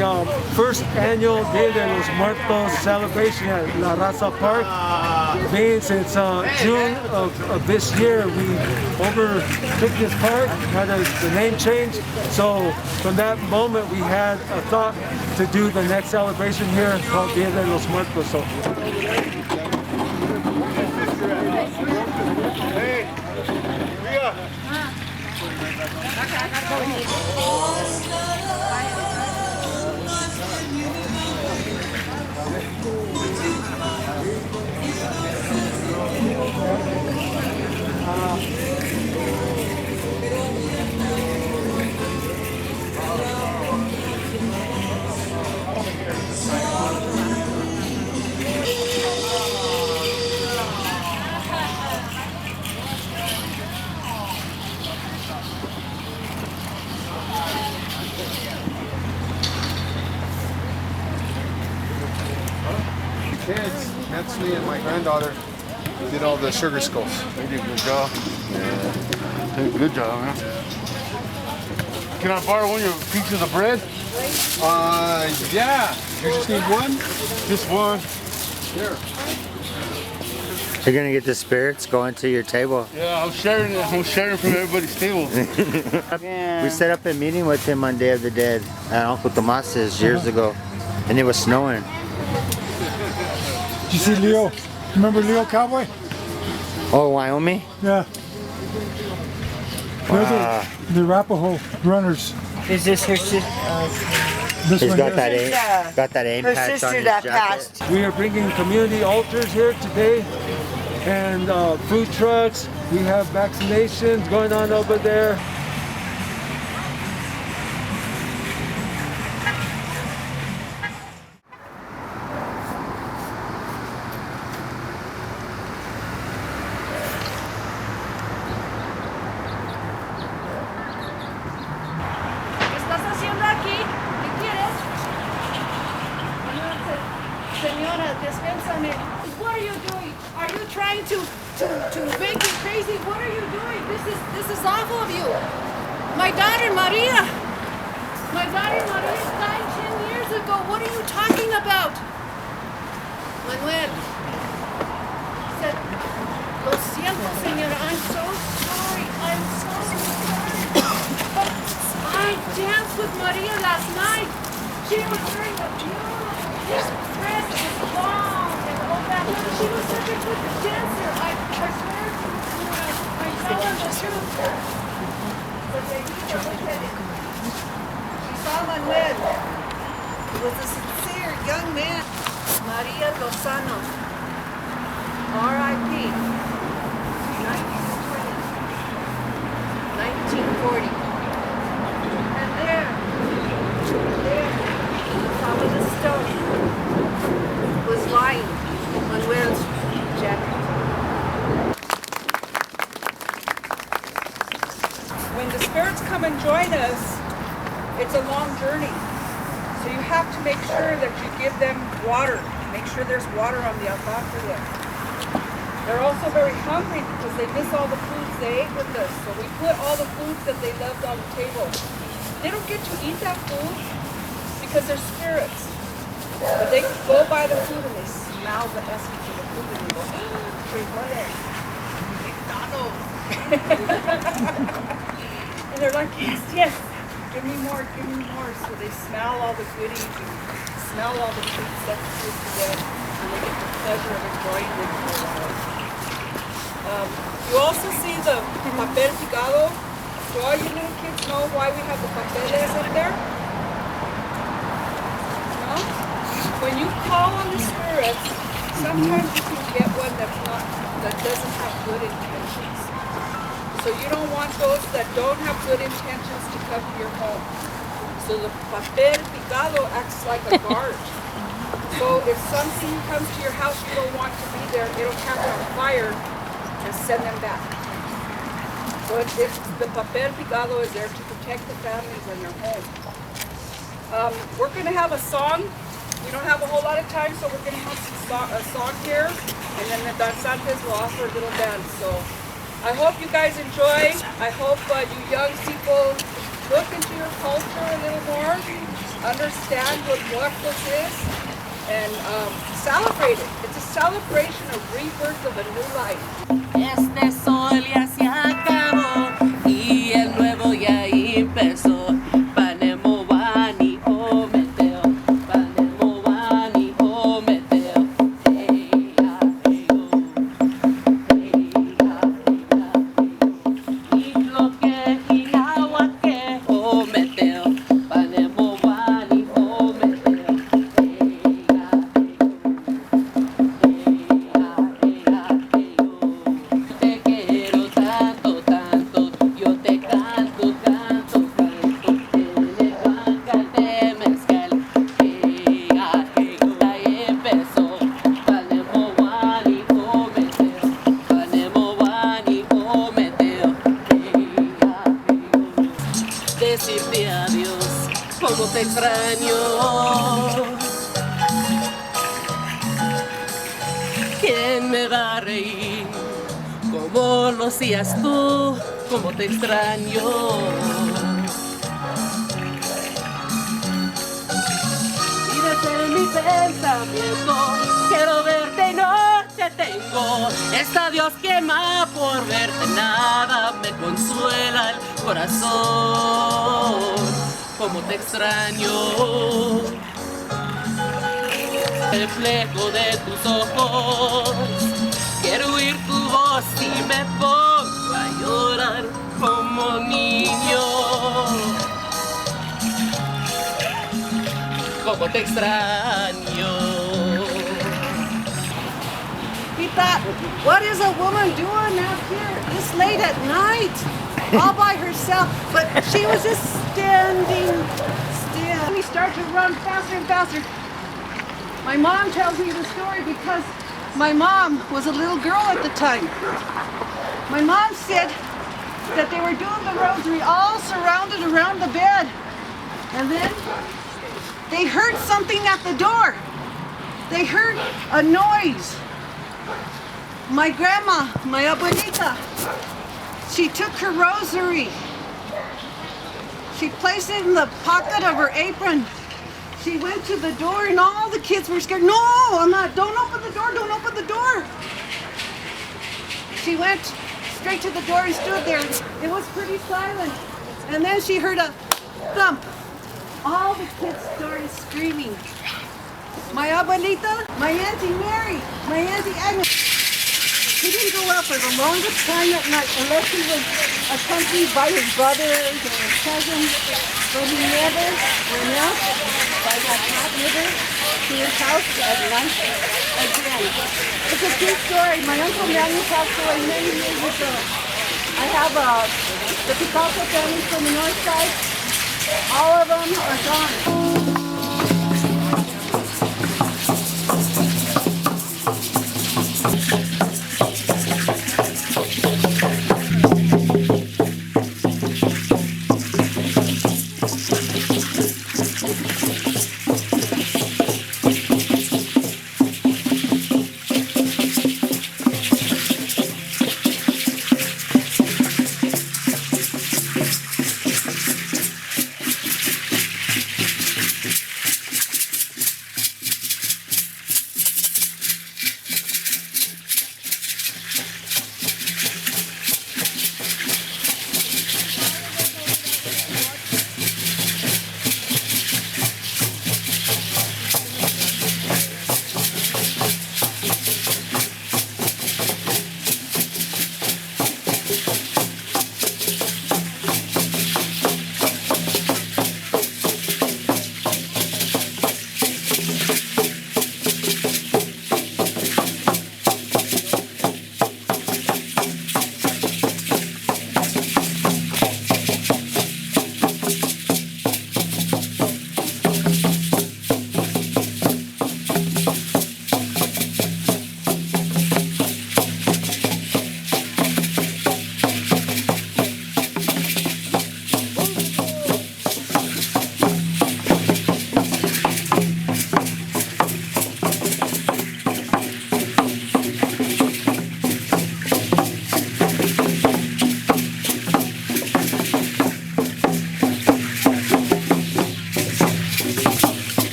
the first annual Dia De Los Muertos celebration at La Raza Park. Being since June of this year, we overtook this park, had the name changed. So from that moment, we had a thought to do the next celebration here called Dia De Los Muertos. So. Kids, that's me and my granddaughter did all the sugar skulls. They did a good job. Yeah. They did a good job, man. Yeah. Can I borrow one of your pieces of bread? Yeah. You just need one? Just one. Here. You're gonna get the spirits going to your table. Yeah, I'm sharing it. I'm sharing from everybody's table. Yeah. We set up a meeting with him on Day of the Dead at Uncle Tomas's years ago, and it was snowing. Did you see Leo? Remember Leo Cowboy? Oh, Wyoming? Yeah. Wow. The Arapaho runners. Is this her sister? This He's one, got yes. that aim Her patch on sister his that jacket. passed. We are bringing community altars here today and food trucks. We have vaccinations going on over there. ¿Qué estás haciendo aquí? ¿Qué quieres? Señora, dispénsame. What are you doing? Are you trying to make me crazy? What are you doing? This is awful of you. My daughter Maria died 10 years ago. What are you talking about? Manuel said, lo siento, señora. I'm so sorry. I'm so sorry. But I danced with Maria last night. She was wearing a beautiful dress with long and all that. She was such a good dancer. I swear to you, I tell them the truth. But they need to look at it. She saw Manuel. He was a sincere young man. Maria Lozano. R.I.P. 1940. And there, top of the stone, was lying Manuel's jacket. When the spirits come and join us, it's a long journey. So you have to make sure that you give them water. Make sure there's water on the altar for them. They're also very hungry because they miss all the foods they ate with us. So we put all the foods that they loved on the table. They don't get to eat that food because they're spirits. But they go by the food and they smell the essence of the food and they go, frijoles, McDonald's. And they're like, yes, yes, give me more, give me more. So they smell all the goodies and smell all the treats that the food to them, and they get the pleasure of enjoying them for a while. You also see the papel picado. Do all you little kids know why we have the papeles up there? No? When you call on the spirits, sometimes you can get one that doesn't have good intentions. So you don't want those that don't have good intentions to come to your home. So the papel picado acts like a guard. So if something comes to your house you don't want to be there, it'll catch on fire and send them back. So the papel picado is there to protect the families and their home. We're going to have a song. We don't have a whole lot of time, so we're going to have a song here, and then the danzantes will offer a little dance. So I hope you guys enjoy. I hope you young people look into your culture a little more. understand what muertos is and celebrate it. It's a celebration of rebirth of a new life. Este sol ya se acabó y el nuevo ya empezó. Panemo bani o meteo, panemo bani o meteo. Hey ya, hey yo, hey ya, hey ya, hey yo. Y lo que y agua que o meteo, panemo bani o meteo. Hey ya, hey yo, hey ya, hey ya, hey yo. Te quiero tanto, tanto, yo te canto, canto, canto, en el bancal de mezcal. Hey, ah, hey, ya empezó, panemo wani o meteo, panemo wani o meteo. Hey, ah, hey, decirte adiós, como te extraño. ¿Quién me va a reír? Como lo hacías tú, como te extraño. Y desde mi pensamiento quiero verte y no te tengo. Está Dios quema por verte, nada me consuela el corazón. Como te extraño. Reflejo de tus ojos, quiero oír tu voz y me pongo a llorar como niño. Como te extraño. He thought, what is a woman doing out here this late at night, all by herself? But she was just standing still. We start to run faster and faster. My mom tells me the story because my mom was a little girl at the time. My mom said that they were doing the rosary all surrounded around the bed. And then they heard something at the door. They heard a noise. My grandma, my abuelita, she took her rosary. She placed it in the pocket of her apron. She went to the door and all the kids were scared. No, I'm not, don't open the door, don't open the door. She went straight to the door and stood there. It was pretty silent. And then she heard a thump. All the kids started screaming. My abuelita, my Auntie Mary, my Auntie Agnes. He didn't go out for the longest time at night unless he was accompanied by his brothers or his cousins. But he never went out by that hot river to his house at night again. It's a true story. My Uncle Manny passed away many years ago. I have the Picasso family from the north side. All of them are gone.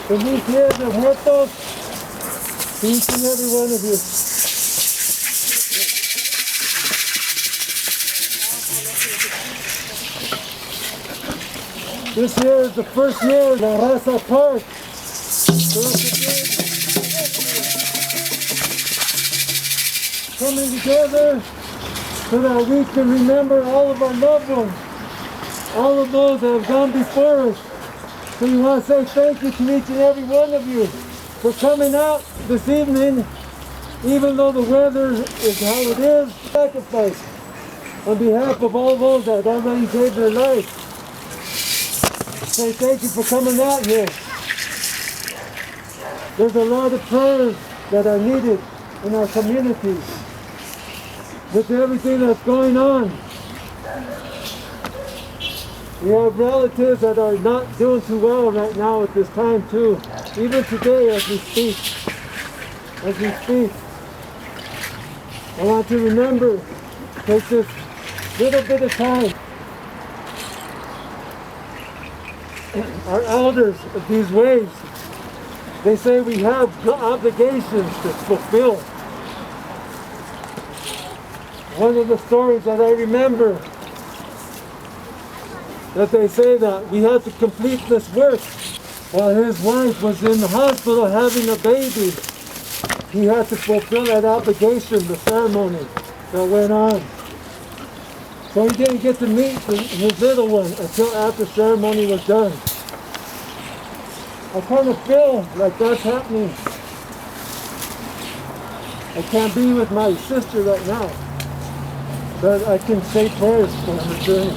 Feliz Dia de los Muertos to each and every one of you. This year is the first year of the Raza Park. Coming together so that we can remember all of our loved ones, all of those that have gone before us. So we want to say thank you to each and every one of you for coming out this evening, even though the weather is how it is. Sacrifice on behalf of all those that already gave their life. Say thank you for coming out here. There's a lot of prayers that are needed in our community with everything that's going on. We have relatives that are not doing too well right now at this time too. Even today as we speak. I want to remember, take this little bit of time. Our elders of these ways, they say we have obligations to fulfill. One of the stories that I remember, that they say that we had to complete this work while his wife was in the hospital having a baby. He had to fulfill that obligation, the ceremony that went on. So he didn't get to meet his little one until after ceremony was done. I kind of feel like that's happening. I can't be with my sister right now, but I can say prayers for her journey.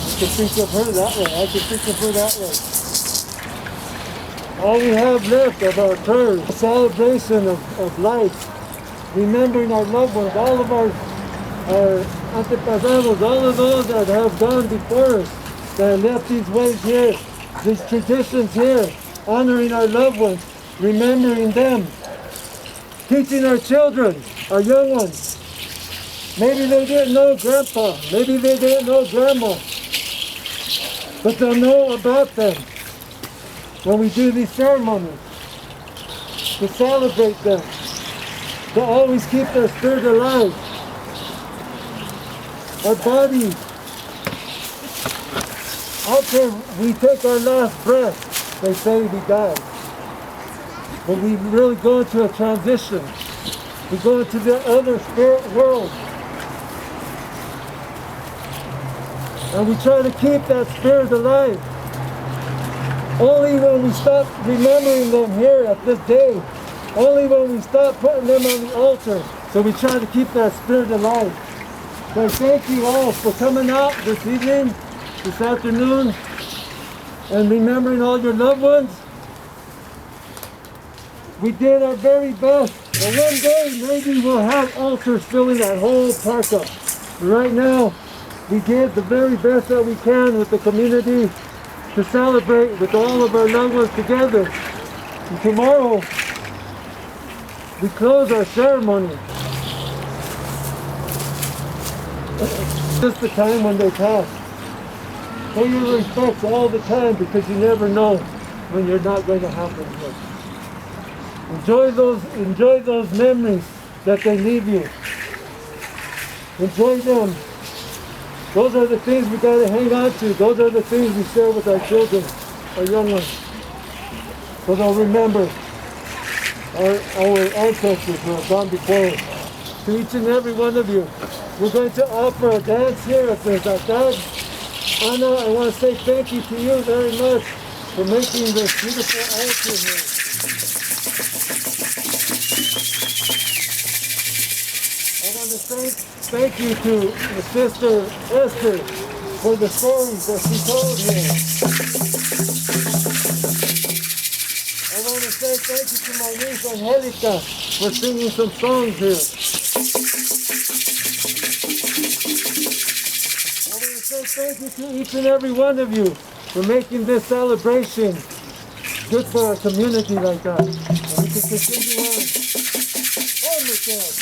I can think of her that way. I can think of her that way. All we have left of our prayers, a celebration of life, remembering our loved ones, all of our antepasados, all of those that have gone before us, that left these ways here, these traditions here, honoring our loved ones, remembering them, teaching our children, our young ones. Maybe they didn't know Grandpa, maybe they didn't know Grandma, but they'll know about them when we do these ceremonies, to celebrate them, to always keep their spirit alive. Our bodies, after we take our last breath, they say we die. But we really go into a transition. We go into the other spirit world. And we try to keep that spirit alive. Only when we stop remembering them here at this day, only when we stop putting them on the altar, so we try to keep that spirit alive. So thank you all for coming out this evening, this afternoon, and remembering all your loved ones. We did our very best, and one day maybe we'll have altars filling that whole park up. But right now, we did the very best that we can with the community to celebrate with all of our loved ones together. And tomorrow, we close our ceremony. Just the time when they pass. Pay your respects all the time, because you never know when you're not going to have them here. Enjoy those memories that they leave you. Enjoy them. Those are the things we got to hang on to. Those are the things we share with our children, our young ones. So they'll remember our ancestors who have gone before us. To each and every one of you, we're going to offer a dance here at the Zatag. Anna, I want to say thank you to you very much for making this beautiful altar here. I want to thank you to my sister Esther for the stories that she told here. I want to say thank you to my niece Angelica for singing some songs here. I want to say thank you to each and every one of you for making this celebration good for our community like that. And we can continue on. Oh my God.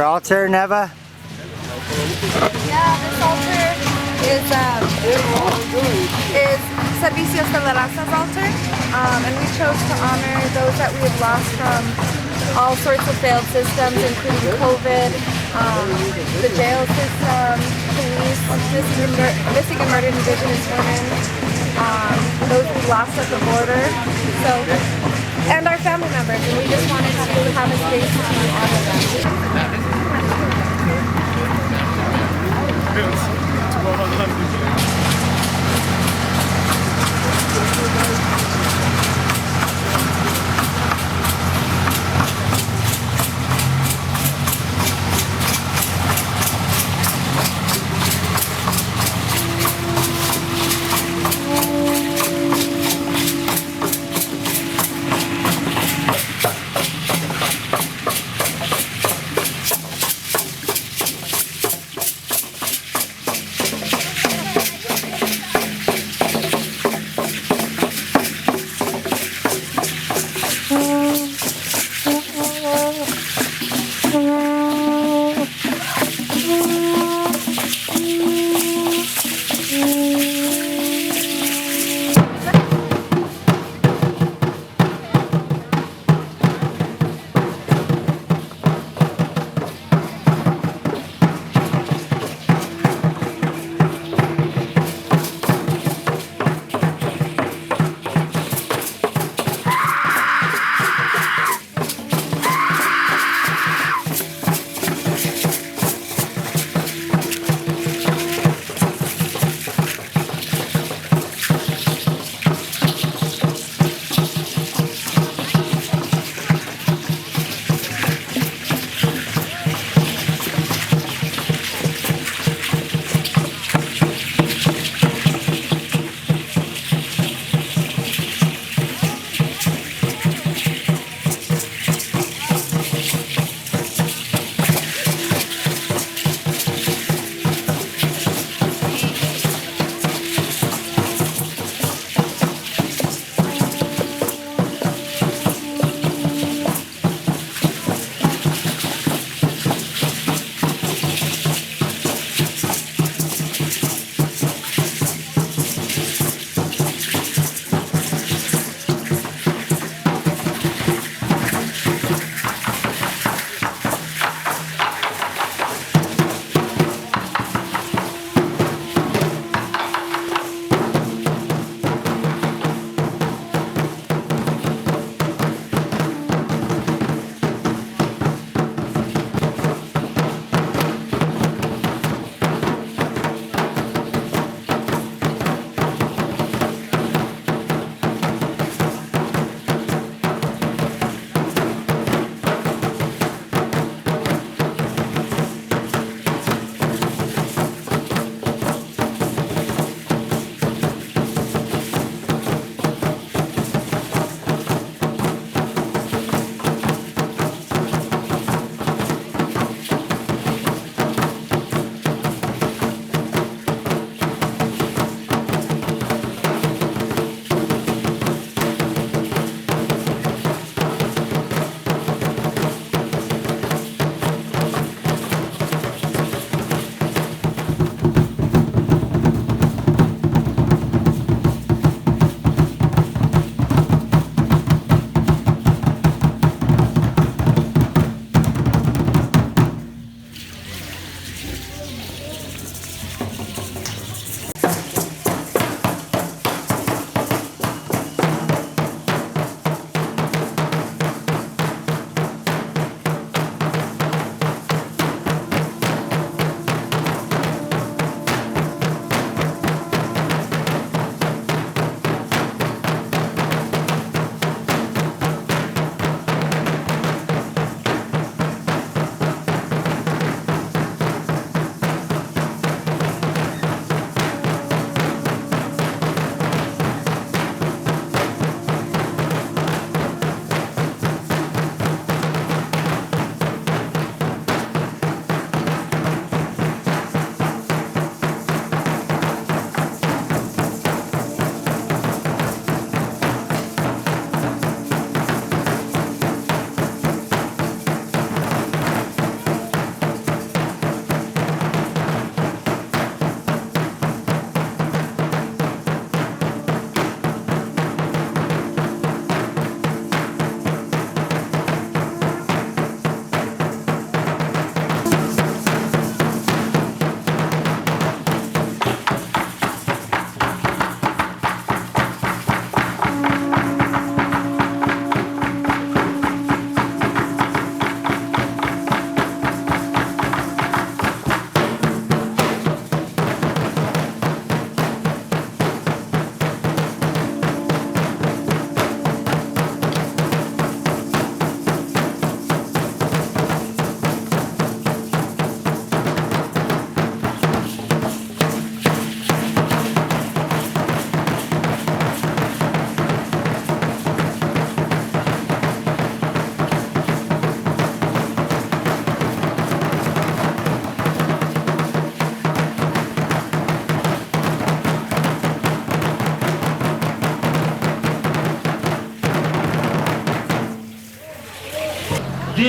Your altar, Neva? Yeah, this altar is Servicios de la Raza's altar, and we chose to honor those that we have lost from all sorts of failed systems, including COVID, the jail system, police, missing and murdered Indigenous women, those we lost at the border, and our family members, and we just wanted to have a space to honor them.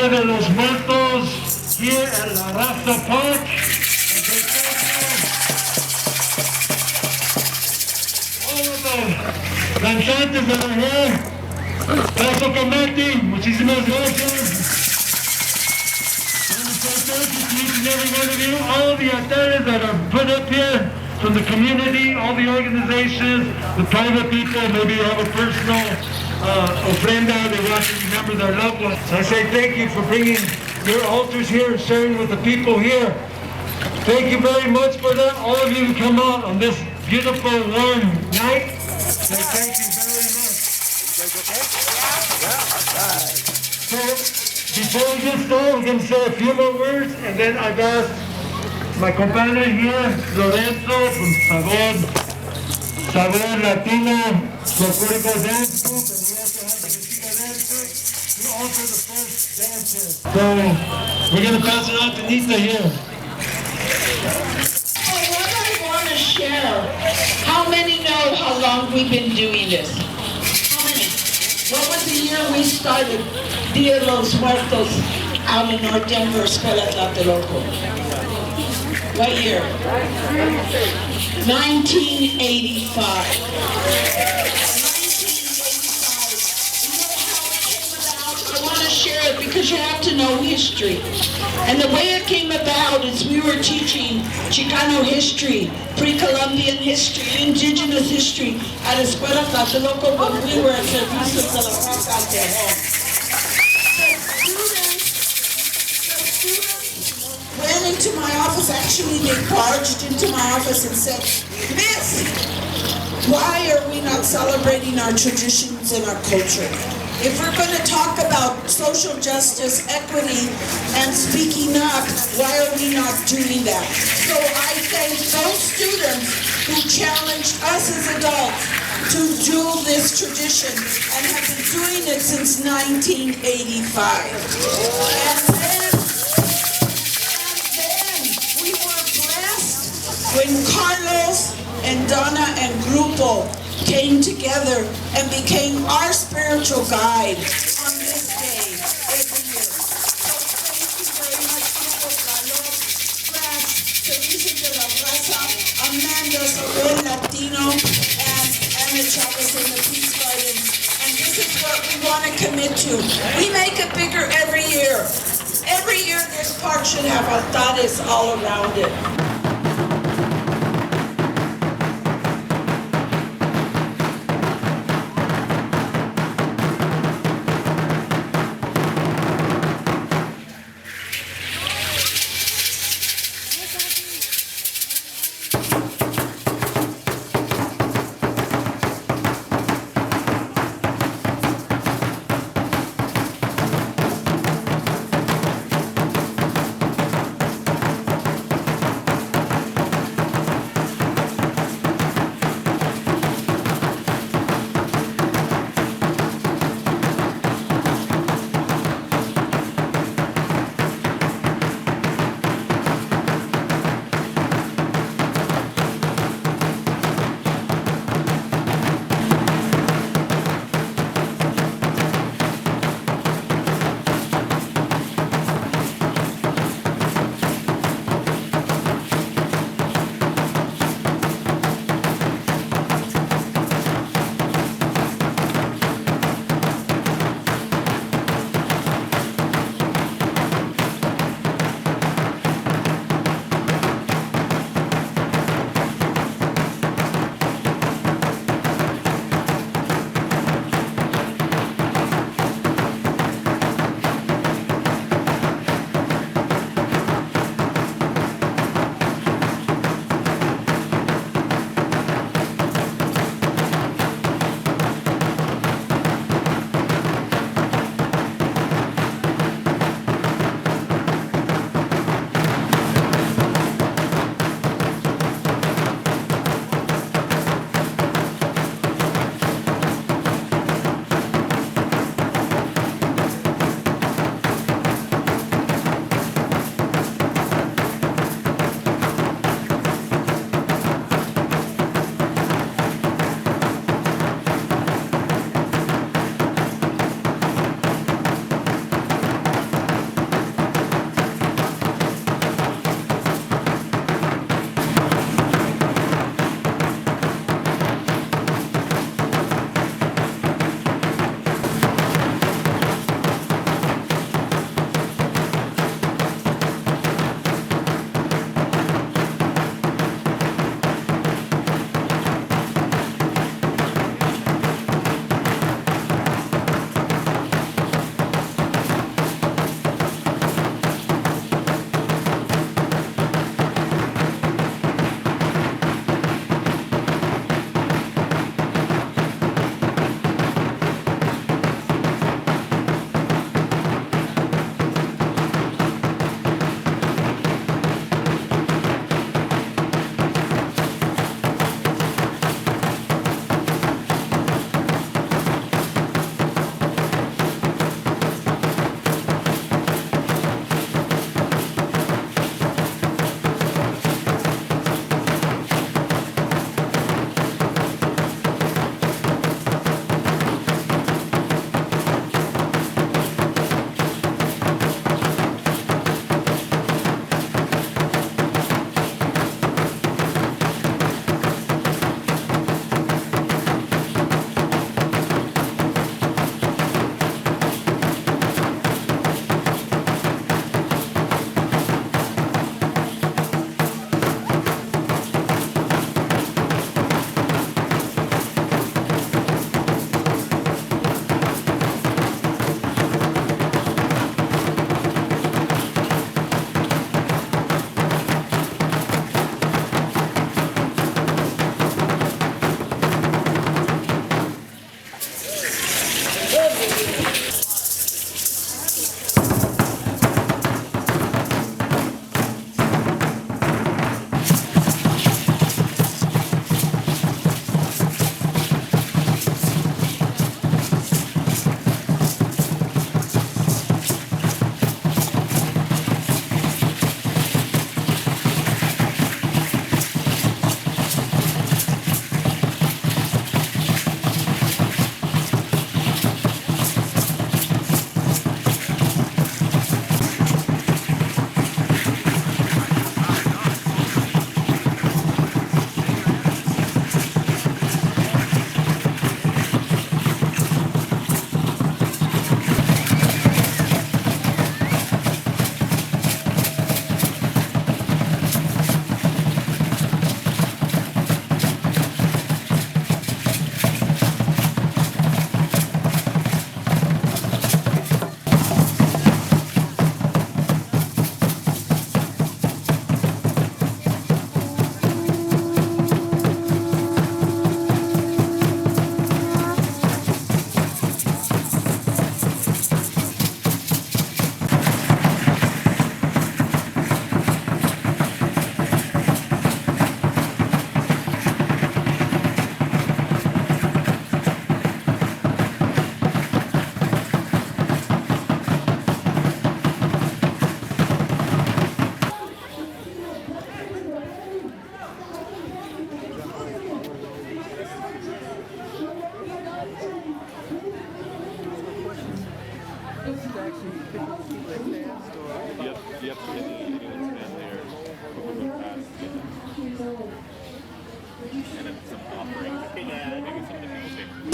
Dia De Los Muertos here at La Raza Park. All of the danzantes that are here, muchísimas gracias. Thank you to each and every one of you, all the attendees that are put up here from the community, all the organizations, the private people, maybe you have a personal ofrenda, they want to remember their loved ones. So I say thank you for bringing your altars here and sharing with the people here. Thank you very much for that. All of you who come out on this beautiful, warm night. So thank you very much. So, before we get started, we're going to say a few more words, and then I've asked my companion here, Lorenzo, from Sabor Latino, folklorico dance group, and he also has the Mexica dance group, who offer the first dances. So, we're going to pass it on to Nita here. What I want to share, how many know how long we've been doing this? How many? What was the year we started Dia De Los Muertos out in North Denver, Escuela Tlaloc? What year? 1985. I want to share it because you have to know history. And the way it came about is we were teaching Chicano history, pre-Columbian history, indigenous history at Escuela Tlaloc when we were at Servicio de la Roca de Home. Went into my office, actually they barged into my office and said, "Miss, why are we not celebrating our traditions and our culture? If we're going to talk about social justice, equity, and speaking up, why are we not doing that?" So I thank those students who challenged us as adults to do this tradition and have been doing it since 1985. And then we were blessed when Carlos and Donna and Grupo came together and became our spiritual guide on this day every year. So thank you very much, Grupo Tlaloc, Brad, Servicio de la Raza, Amanda, Sabor Latino, and Troy Chavez Peace Garden. And this is what we want to commit to. We make it bigger every year. Every year this park should have altares all around it.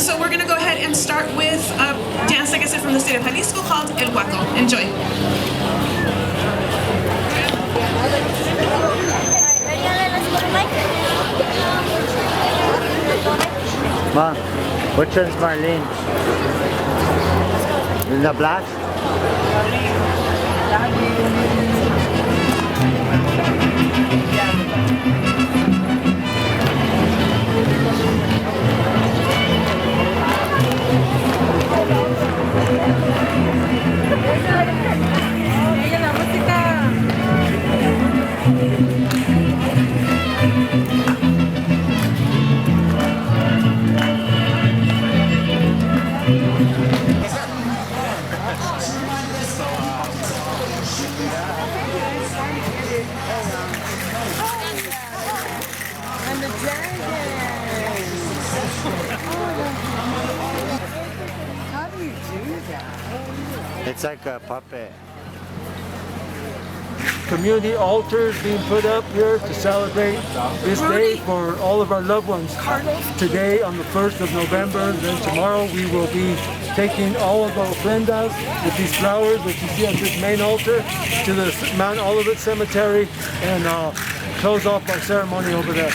so we're gonna go ahead and start with a dance, like I said, from the state of Jalisco called El Huaco. Enjoy. Mom, which one's Marlene? The black? It's like a puppet. Community altars being put up here to celebrate this day for all of our loved ones. Today on the 1st of November, then tomorrow we will be taking all of our ofrendas with these flowers that you see on this main altar to the Mount Olivet Cemetery and close off our ceremony over there.